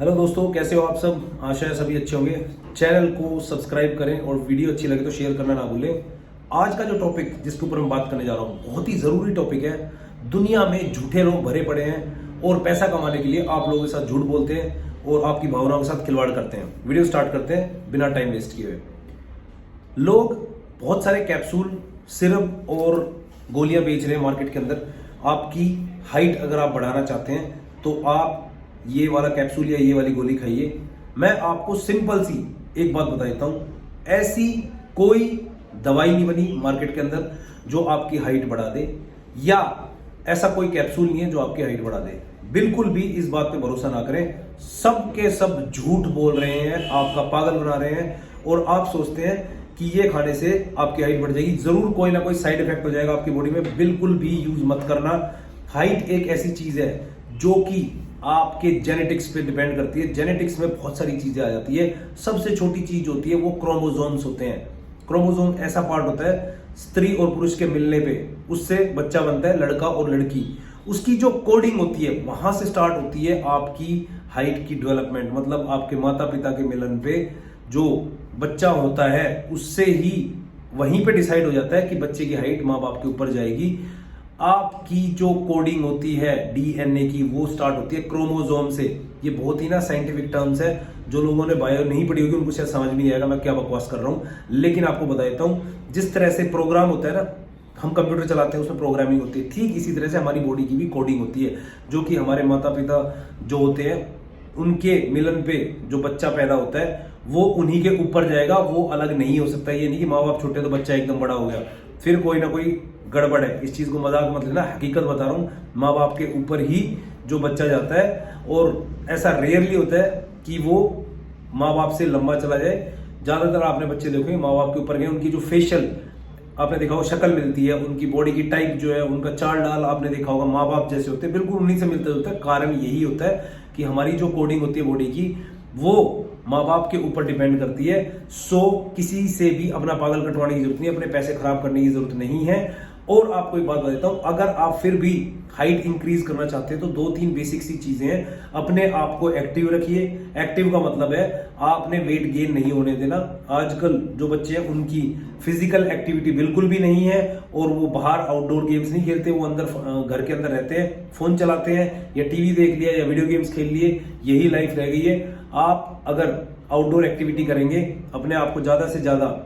Hello दोस्तों, कैसे हो आप सब। आशा है सभी अच्छे होंगे। चैनल को सब्सक्राइब करें और वीडियो अच्छी लगे तो शेयर करना ना भूलें। आज का जो टॉपिक जिसके ऊपर मैं बात करने जा रहा हूँ बहुत ही ज़रूरी टॉपिक है। दुनिया में झूठे लोग भरे पड़े हैं और पैसा कमाने के लिए आप लोगों के साथ झूठ बोलते हैं और आपकी भावनाओं के साथ खिलवाड़ करते हैं। वीडियो स्टार्ट करते हैं बिना टाइम वेस्ट किए हुए। लोग बहुत सारे कैप्सूल, सिरप और गोलियां बेच रहे हैं मार्केट के अंदर। आपकी हाइट अगर आप बढ़ाना चाहते हैं तो आप ये वाला कैप्सूल या ये वाली गोली खाइए। मैं आपको सिंपल सी एक बात बता देता हूं, ऐसी कोई दवाई नहीं बनी मार्केट के अंदर जो आपकी हाइट बढ़ा दे, या ऐसा कोई कैप्सूल नहीं है जो आपकी हाइट बढ़ा दे। बिल्कुल भी इस बात पे भरोसा ना करें। सब के सब झूठ बोल रहे हैं, आपका पागल बना रहे हैं और आप सोचते हैं कि ये खाने से आपकी हाइट बढ़ जाएगी। जरूर कोई ना कोई साइड इफेक्ट हो जाएगा आपकी बॉडी में। बिल्कुल भी यूज मत करना। हाइट एक ऐसी चीज है जो कि आपके जेनेटिक्स पे डिपेंड करती है। जेनेटिक्स में बहुत सारी चीजें आ जाती है। सबसे छोटी चीज होती है वो क्रोमोसोम्स होते हैं। क्रोमोसोम ऐसा पार्ट होता है स्त्री और पुरुष के मिलने पे उससे बच्चा बनता है, लड़का और लड़की। उसकी जो कोडिंग होती है वहां से स्टार्ट होती है आपकी हाइट की डेवलपमेंट। मतलब आपके माता पिता के मिलन पे जो बच्चा होता है उससे ही वहीं पे डिसाइड हो जाता है कि बच्चे की हाइट माँ बाप के ऊपर जाएगी। आपकी जो कोडिंग होती है डीएनए की वो स्टार्ट होती है क्रोमोसोम से। ये बहुत ही ना साइंटिफिक टर्म्स है, जो लोगों ने बायो नहीं पढ़ी होगी उनको शायद समझ नहीं आएगा मैं क्या बकवास कर रहा हूं। लेकिन आपको बता देता हूं, जिस तरह से प्रोग्राम होता है ना, हम कंप्यूटर चलाते हैं उसमें प्रोग्रामिंग होती है, ठीक इसी तरह से हमारी बॉडी की भी कोडिंग होती है। जो कि हमारे माता पिता जो होते हैं उनके मिलन पे जो बच्चा पैदा होता है वो उन्हीं के ऊपर जाएगा, वो अलग नहीं हो सकता। ये नहीं कि माँ बाप छोटे तो बच्चा एकदम बड़ा हो गया, फिर कोई ना कोई गड़बड़ है। इस चीज को मजाक मत लेना, हकीकत बता रहा हूं। माँ बाप के ऊपर ही जो बच्चा जाता है, और ऐसा रेयरली होता है कि वो माँ बाप से लंबा चला जाए। ज्यादातर आपने बच्चे देखे माँ बाप के ऊपर गए, उनकी जो फेशियल आपने देखा होगा शक्ल मिलती है, उनकी बॉडी की टाइप जो है, उनका चाल डाल आपने देखा होगा माँ बाप जैसे होते हैं, बिल्कुल उन्हीं से मिलता जुलता है। कारण यही होता है कि हमारी जो कोडिंग होती है बॉडी की वो माँ बाप के ऊपर डिपेंड करती है। सो किसी से भी अपना पागल कटवाने की जरूरत नहीं, अपने पैसे खराब करने की जरूरत नहीं है। और आपको एक बात बता देता हूं, अगर आप फिर भी हाइट इंक्रीज करना चाहते हैं तो दो तीन बेसिक सी चीजें हैं। अपने आप को एक्टिव रखिए। एक्टिव का मतलब है आपने वेट गेन नहीं होने देना। आजकल जो बच्चे हैं उनकी फिजिकल एक्टिविटी बिल्कुल भी नहीं है और वो बाहर आउटडोर गेम्स नहीं खेलते, वो अंदर घर के अंदर रहते हैं, फोन चलाते हैं या टीवी देख लिया या वीडियो गेम्स खेल लिए, यही लाइफ रह गई है। आप अगर आउटडोर एक्टिविटी करेंगे, अपने आप को ज्यादा से ज्यादा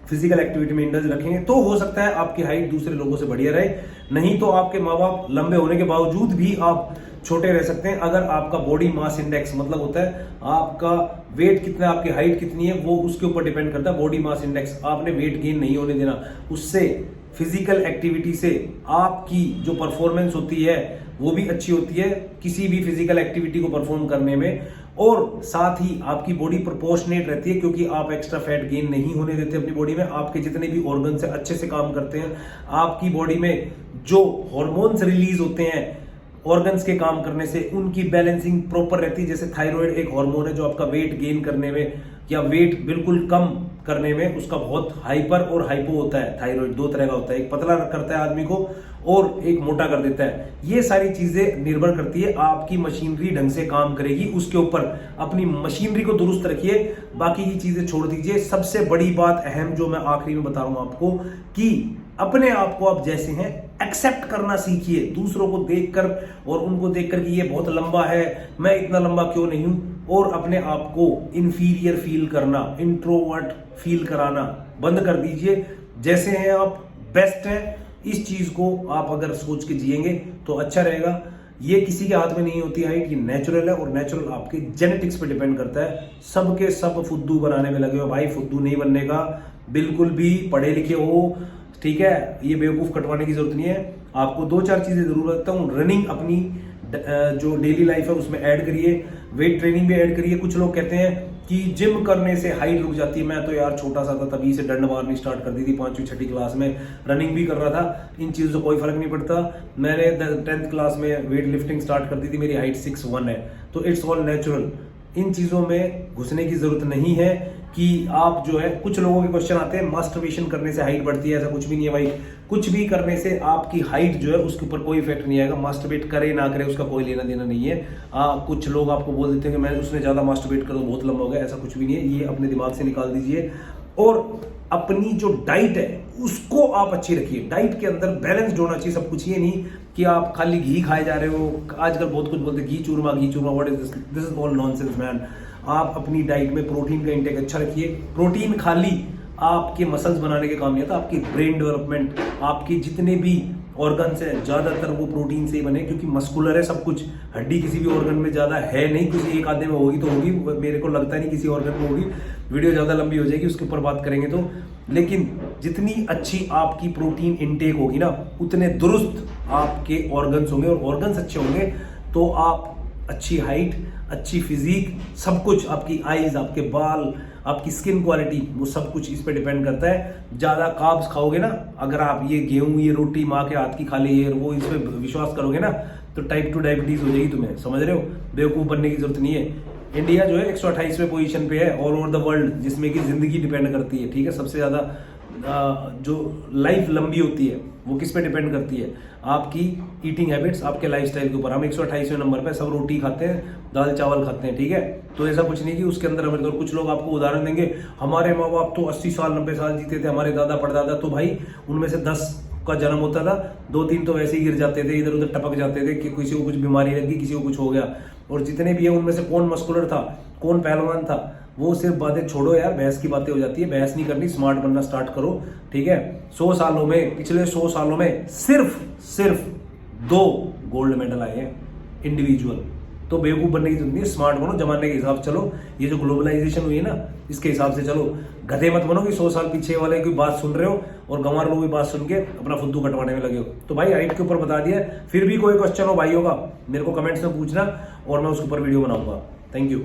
फिजिकल एक्टिविटी में इंटरेस्ट रखेंगे तो हो सकता है आपकी हाइट दूसरे लोगों से बढ़िया रहे। नहीं तो आपके माँ बाप लंबे होने के बावजूद भी आप छोटे रह सकते हैं। अगर आपका बॉडी मास इंडेक्स मतलब होता है आपका वेट कितना, आपकी हाइट कितनी है, वो उसके ऊपर डिपेंड करता है। बॉडी मास इंडेक्स आपने वेट गेन नहीं होने देना। उससे फिजिकल एक्टिविटी से आपकी जो परफॉर्मेंस होती है वो भी अच्छी होती है किसी भी फिजिकल एक्टिविटी को परफॉर्म करने में। और साथ ही आपकी बॉडी प्रोपोर्शनेट रहती है क्योंकि आप एक्स्ट्रा फैट गेन नहीं होने देते अपनी बॉडी में। आपके जितने भी ऑर्गन्स है अच्छे से काम करते हैं। आपकी बॉडी में जो हार्मोन्स रिलीज होते हैं ऑर्गन्स के काम करने से, उनकी बैलेंसिंग प्रॉपर रहती है। जैसे थायराइड एक हार्मोन है जो आपका वेट गेन करने में या वेट बिल्कुल कम करने में उसका बहुत हाइपर और हाइपो होता है। थायराइड दो तरह का होता है, एक पतला करता है आदमी को और एक मोटा कर देता है। ये सारी चीजें निर्भर करती है आपकी मशीनरी ढंग से काम करेगी उसके ऊपर। अपनी मशीनरी को दुरुस्त रखिए, बाकी की चीजें छोड़ दीजिए। सबसे बड़ी बात अहम जो मैं आखिरी में बता रहा हूं आपको, कि अपने आप को आप जैसे हैं एक्सेप्ट करना सीखिए। दूसरों को देखकर और उनको देखकर कि ये बहुत लंबा है, मैं इतना लंबा क्यों नहीं हूं, और अपने आप को इंफीरियर फील करना, इंट्रोवर्ट फील कराना बंद कर दीजिए। जैसे हैं आप बेस्ट हैं। इस चीज को आप अगर सोच के जिएंगे तो अच्छा रहेगा। ये किसी के हाथ में नहीं होती हाइट, ये नेचुरल है और नेचुरल आपके जेनेटिक्स पे डिपेंड करता है। सबके सब फुद्दू बनाने में लगे हो भाई, फुद्दू नहीं बनने का। बिल्कुल भी पढ़े लिखे हो, ठीक है, ये बेवकूफ कटवाने की जरूरत नहीं है। आपको दो चार चीजें जरूर रखता हूँ। रनिंग अपनी जो डेली लाइफ है उसमें ऐड करिए, वेट ट्रेनिंग भी ऐड करिए। कुछ लोग कहते हैं कि जिम करने से हाइट रुक जाती है। मैं तो यार छोटा सा था तभी से डंड मारनी स्टार्ट कर दी थी, 5वीं 6वीं क्लास में रनिंग भी कर रहा था। इन चीजों से कोई फर्क नहीं पड़ता। मैंने 10th क्लास में वेट लिफ्टिंग स्टार्ट कर दी थी, मेरी हाइट 6'1" है। तो इट्स ऑल नेचुरल। इन चीजों में घुसने की जरूरत नहीं है कि आप जो है, कुछ लोगों के क्वेश्चन आते हैं मास्टरबेशन करने से हाइट बढ़ती है, ऐसा कुछ भी नहीं है भाई। कुछ भी करने से आपकी हाइट जो है उसके ऊपर कोई इफेक्ट नहीं आएगा। मास्टरबेट करे ना करे उसका कोई लेना देना नहीं है। कुछ लोग आपको बोल देते हैं कि मैं उसने ज्यादा मास्टरबेट कर दो बहुत लंबा हो गया, ऐसा कुछ भी नहीं है। ये अपने दिमाग से निकाल दीजिए और अपनी जो डाइट है उसको आप अच्छी रखिए। डाइट के अंदर बैलेंस्ड होना चाहिए सब कुछ। ये नहीं कि आप खाली घी खाए जा रहे हो। आजकल बहुत कुछ बोलते हैं घी चूरमा, what is this is all nonsense man. आप अपनी डाइट में प्रोटीन का इंटेक अच्छा रखिए। प्रोटीन खाली आपके मसल्स बनाने के काम नहीं आता, आपकी ब्रेन डेवलपमेंट, आपकी जितने भी ऑर्गन्स है ज्यादातर वो प्रोटीन से ही बने, क्योंकि मस्कुलर है सब कुछ। हड्डी किसी भी ऑर्गन में ज्यादा है नहीं, किसी एक आधे में होगी तो होगी, मेरे को लगता नहीं किसी ऑर्गन में होगी। वीडियो ज्यादा लंबी हो जाएगी उसके ऊपर बात करेंगे तो। लेकिन जितनी अच्छी आपकी प्रोटीन इनटेक होगी ना, उतने दुरुस्त आपके ऑर्गन्स होंगे, और ऑर्गन्स अच्छे होंगे तो आप अच्छी हाइट, अच्छी फिजिक, सब कुछ, आपकी आईज, आपके बाल, आपकी स्किन क्वालिटी, वो सब कुछ इस पे डिपेंड करता है। ज्यादा कार्ब्स खाओगे ना, अगर आप ये गेहूं, ये रोटी माँ के हाथ की खा ली है, वो इस पे विश्वास करोगे ना, तो टाइप 2 डायबिटीज हो जाएगी तुम्हें। समझ रहे हो? बेवकूफ बनने की जरूरत नहीं है। इंडिया जो है 128वें पोजीशन पे है ऑल ओवर द वर्ल्ड, जिसमें कि जिंदगी डिपेंड करती है। ठीक है, सबसे ज्यादा जो लाइफ लंबी होती है वो किस पे डिपेंड करती है? आपकी ईटिंग हैबिट्स, आपके लाइफस्टाइल के ऊपर। हम 128वें नंबर पे, सब रोटी खाते हैं, दाल चावल खाते हैं। ठीक है, तो ऐसा कुछ नहीं कि उसके अंदर हमें। तो कुछ लोग आपको उदाहरण देंगे, हमारे माँ बाप तो 80 साल 90 साल जीते थे, हमारे दादा परदादा, तो भाई उनमें से 10 का जन्म होता था, 2-3 तो वैसे ही गिर जाते थे, इधर उधर टपक जाते थे कि किसी को कुछ बीमारी लगी, किसी को कुछ हो गया। और जितने भी है उनमें से कौन मस्कुलर था, कौन पहलवान था, वो सिर्फ बातें छोड़ो यार, बहस की बातें हो जाती है। बहस नहीं करनी, स्मार्ट बनना स्टार्ट करो। ठीक है, 100 सालों में, पिछले 100 सालों में सिर्फ 2 गोल्ड मेडल आए हैं इंडिविजुअल। तो बेवकूफ बनने की जरूरत नहीं है, स्मार्ट बनो, जमाने के हिसाब से चलो। ये जो ग्लोबलाइजेशन हुई है ना, इसके हिसाब से चलो। गधे मत बनो कि 100 साल पीछे वाले की बात सुन रहे हो और गंवार लोगों की बात सुन के अपना फुद्दू कटवाने में लगे हो। तो भाई हाइट के ऊपर बता दिया। फिर भी कोई क्वेश्चन हो भाइयों का, मेरे को कमेंट्स में पूछना और मैं उसके ऊपर वीडियो बनाऊंगा। Thank you.